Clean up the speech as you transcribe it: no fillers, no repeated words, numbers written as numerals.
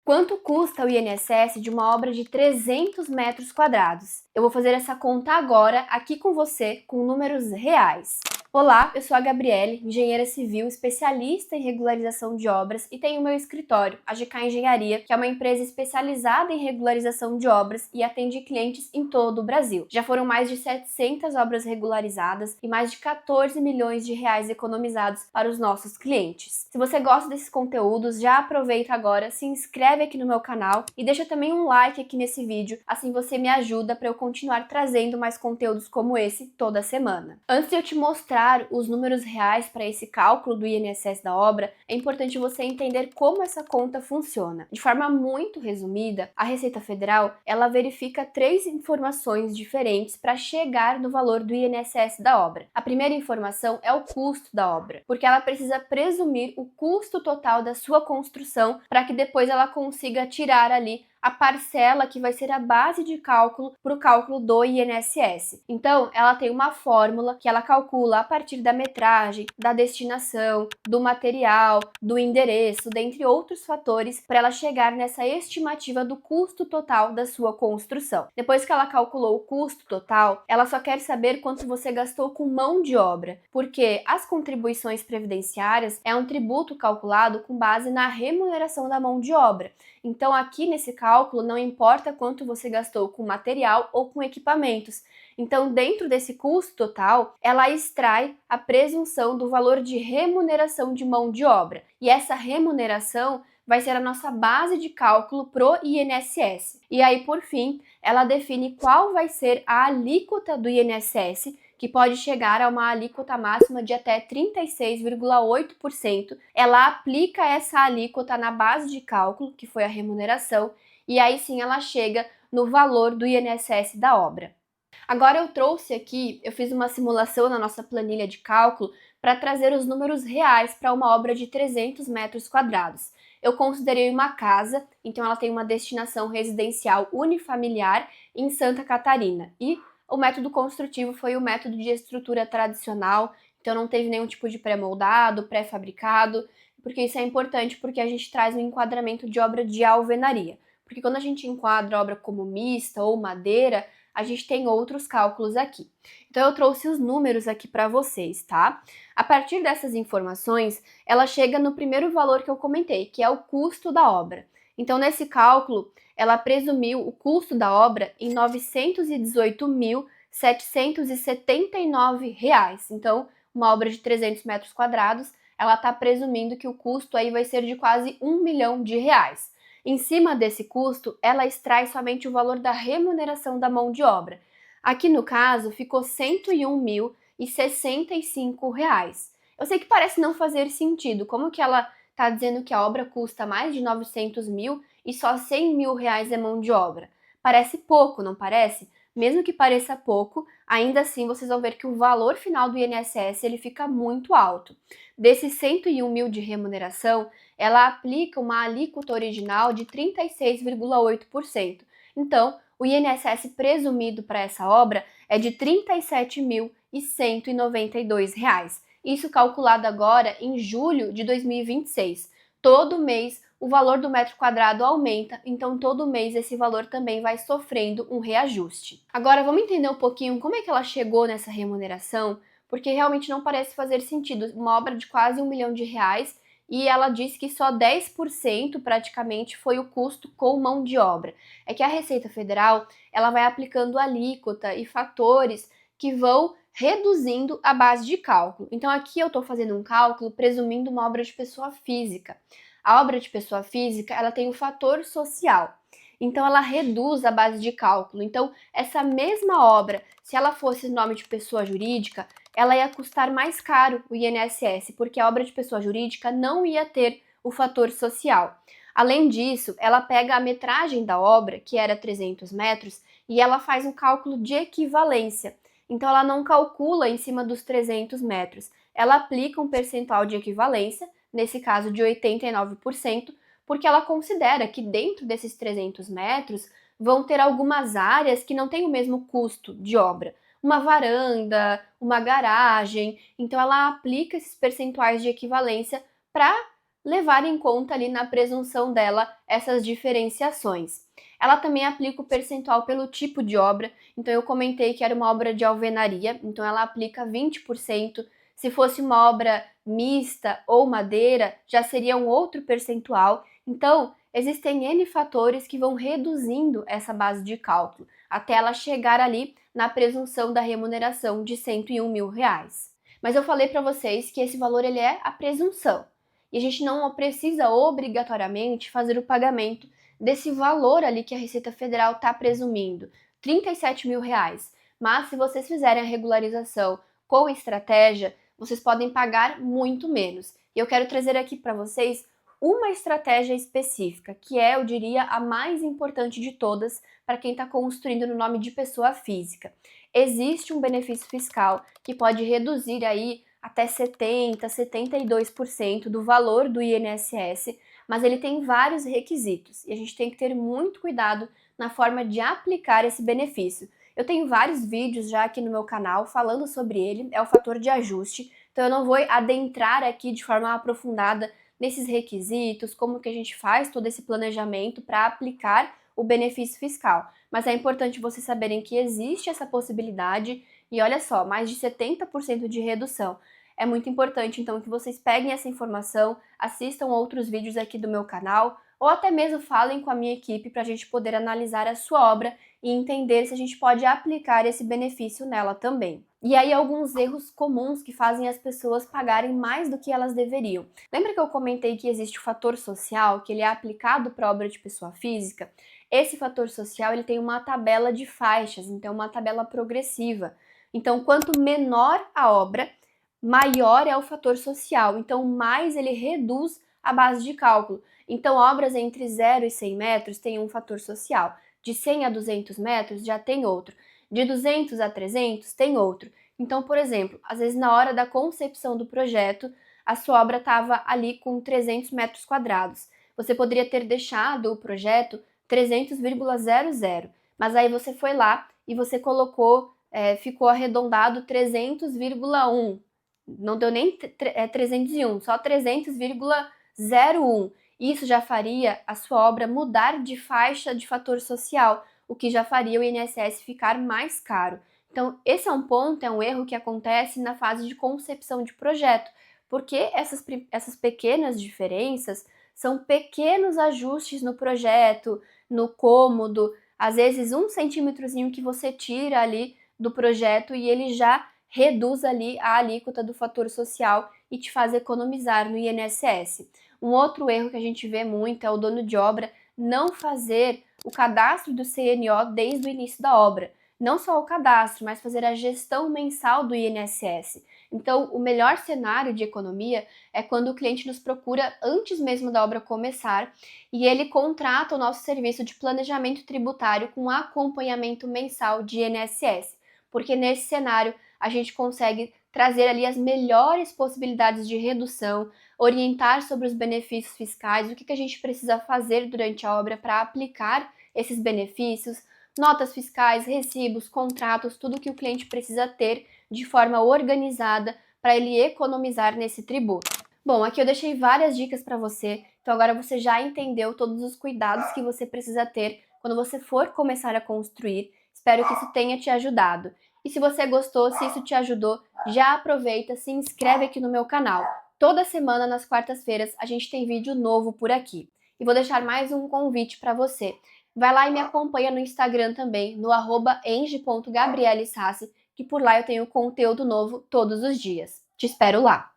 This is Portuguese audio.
Quanto custa o INSS de uma obra de 300 metros quadrados? Eu vou fazer essa conta agora, aqui com você, com números reais. Olá, eu sou a Gabriele, engenheira civil, especialista em regularização de obras e tenho meu escritório, a GK Engenharia, que é uma empresa especializada em regularização de obras e atende clientes em todo o Brasil. Já foram mais de 700 obras regularizadas e mais de 14 milhões de reais economizados para os nossos clientes. Se você gosta desses conteúdos, já aproveita agora, se inscreve aqui no meu canal e deixa também um like aqui nesse vídeo, assim você me ajuda para eu continuar trazendo mais conteúdos como esse toda semana. Antes de eu te mostrar os números reais para esse cálculo do INSS da obra, é importante você entender como essa conta funciona. De forma muito resumida, a Receita Federal, ela verifica 3 informações diferentes para chegar no valor do INSS da obra. A primeira informação é o custo da obra, porque ela precisa presumir o custo total da sua construção para que depois ela consiga tirar ali a parcela que vai ser a base de cálculo para o cálculo do INSS. Então, ela tem uma fórmula que ela calcula a partir da metragem, da destinação, do material, do endereço, dentre outros fatores, para ela chegar nessa estimativa do custo total da sua construção. Depois que ela calculou o custo total, ela só quer saber quanto você gastou com mão de obra, porque as contribuições previdenciárias é um tributo calculado com base na remuneração da mão de obra. Então, aqui nesse cálculo, não importa quanto você gastou com material ou com equipamentos. Então, dentro desse custo total, ela extrai a presunção do valor de remuneração de mão de obra. E essa remuneração vai ser a nossa base de cálculo pro INSS. E aí, por fim, ela define qual vai ser a alíquota do INSS, que pode chegar a uma alíquota máxima de até 36,8%. Ela aplica essa alíquota na base de cálculo, que foi a remuneração, e aí sim ela chega no valor do INSS da obra. Agora eu trouxe aqui, eu fiz uma simulação na nossa planilha de cálculo para trazer os números reais para uma obra de 300 metros quadrados. Eu considerei uma casa, então ela tem uma destinação residencial unifamiliar em Santa Catarina. E o método construtivo foi o método de estrutura tradicional, então não teve nenhum tipo de pré-moldado, pré-fabricado, porque isso é importante porque a gente traz um enquadramento de obra de alvenaria. Porque quando a gente enquadra obra como mista ou madeira, a gente tem outros cálculos aqui. Então eu trouxe os números aqui para vocês, tá? A partir dessas informações, ela chega no primeiro valor que eu comentei, que é o custo da obra. Então nesse cálculo, ela presumiu o custo da obra em R$ 918.779. Então, uma obra de 300 metros quadrados, ela está presumindo que o custo aí vai ser de quase R$ 1 milhão. Em cima desse custo, ela extrai somente o valor da remuneração da mão de obra. Aqui no caso, ficou R$ 101.065. Eu sei que parece não fazer sentido, como que ela está dizendo que a obra custa mais de 900 mil e só 100 mil reais é mão de obra? Parece pouco, não parece? Mesmo que pareça pouco, ainda assim vocês vão ver que o valor final do INSS ele fica muito alto. Desses 101 mil de remuneração, ela aplica uma alíquota original de 36,8%. Então, o INSS presumido para essa obra é de R$ 37.192. Isso calculado agora em julho de 2026. Todo mês o valor do metro quadrado aumenta, então todo mês esse valor também vai sofrendo um reajuste. Agora vamos entender um pouquinho como é que ela chegou nessa remuneração, porque realmente não parece fazer sentido. Uma obra de quase R$ 1 milhão e ela disse que só 10% praticamente foi o custo com mão de obra. É que a Receita Federal ela vai aplicando alíquota e fatores que vão reduzindo a base de cálculo. Então aqui eu estou fazendo um cálculo presumindo uma obra de pessoa física. A obra de pessoa física ela tem um fator social. Então ela reduz a base de cálculo. Então essa mesma obra, se ela fosse nome de pessoa jurídica, ela ia custar mais caro o INSS, porque a obra de pessoa jurídica não ia ter o fator social. Além disso, ela pega a metragem da obra, que era 300 metros, e ela faz um cálculo de equivalência. Então ela não calcula em cima dos 300 metros. Ela aplica um percentual de equivalência, nesse caso de 89%, porque ela considera que dentro desses 300 metros vão ter algumas áreas que não têm o mesmo custo de obra. Uma varanda, uma garagem, então ela aplica esses percentuais de equivalência para levar em conta ali na presunção dela essas diferenciações. Ela também aplica o percentual pelo tipo de obra, então eu comentei que era uma obra de alvenaria, então ela aplica 20%. Se fosse uma obra mista ou madeira, já seria um outro percentual. Então, existem N fatores que vão reduzindo essa base de cálculo, até ela chegar ali na presunção da remuneração de R$ 101 mil. Mas eu falei para vocês que esse valor ele é a presunção, e a gente não precisa obrigatoriamente fazer o pagamento desse valor ali que a Receita Federal está presumindo, R$ 37 mil. Mas se vocês fizerem a regularização com estratégia, vocês podem pagar muito menos. E eu quero trazer aqui para vocês uma estratégia específica, que é, eu diria, a mais importante de todas para quem está construindo no nome de pessoa física. Existe um benefício fiscal que pode reduzir aí até 70%, 72% do valor do INSS, mas ele tem vários requisitos e a gente tem que ter muito cuidado na forma de aplicar esse benefício. Eu tenho vários vídeos já aqui no meu canal falando sobre ele, é o fator de ajuste, então eu não vou adentrar aqui de forma aprofundada nesses requisitos, como que a gente faz todo esse planejamento para aplicar o benefício fiscal. Mas é importante vocês saberem que existe essa possibilidade e olha só, mais de 70% de redução. É muito importante então que vocês peguem essa informação, assistam outros vídeos aqui do meu canal ou até mesmo falem com a minha equipe para a gente poder analisar a sua obra e entender se a gente pode aplicar esse benefício nela também. E aí alguns erros comuns que fazem as pessoas pagarem mais do que elas deveriam. Lembra que eu comentei que existe o fator social, que ele é aplicado para obra de pessoa física? Esse fator social ele tem uma tabela de faixas, então uma tabela progressiva. Então quanto menor a obra, maior é o fator social, então mais ele reduz a base de cálculo. Então obras entre 0 e 100 metros têm um fator social. De 100 a 200 metros já tem outro, de 200 a 300 tem outro. Então, por exemplo, às vezes na hora da concepção do projeto, a sua obra estava ali com 300 metros quadrados. Você poderia ter deixado o projeto 300,00, mas aí você foi lá e você colocou, ficou arredondado 300,1. Não deu nem 301, só 300,01. Isso já faria a sua obra mudar de faixa de fator social, o que já faria o INSS ficar mais caro. Então, esse é um ponto, é um erro que acontece na fase de concepção de projeto, porque essas pequenas diferenças são pequenos ajustes no projeto, no cômodo, às vezes um centímetrozinho que você tira ali do projeto e ele já reduz ali a alíquota do fator social e te faz economizar no INSS. Um outro erro que a gente vê muito é o dono de obra não fazer o cadastro do CNO desde o início da obra. Não só o cadastro, mas fazer a gestão mensal do INSS. Então, o melhor cenário de economia é quando o cliente nos procura antes mesmo da obra começar e ele contrata o nosso serviço de planejamento tributário com acompanhamento mensal de INSS. Porque nesse cenário a gente consegue trazer ali as melhores possibilidades de redução, orientar sobre os benefícios fiscais, o que a gente precisa fazer durante a obra para aplicar esses benefícios, notas fiscais, recibos, contratos, tudo que o cliente precisa ter de forma organizada para ele economizar nesse tributo. Bom, aqui eu deixei várias dicas para você, então agora você já entendeu todos os cuidados que você precisa ter quando você for começar a construir. Espero que isso tenha te ajudado. E se você gostou, se isso te ajudou, já aproveita, se inscreve aqui no meu canal. Toda semana, nas quartas-feiras, a gente tem vídeo novo por aqui. E vou deixar mais um convite para você. Vai lá e me acompanha no Instagram também, no @enge.gabrielesassi, que por lá eu tenho conteúdo novo todos os dias. Te espero lá!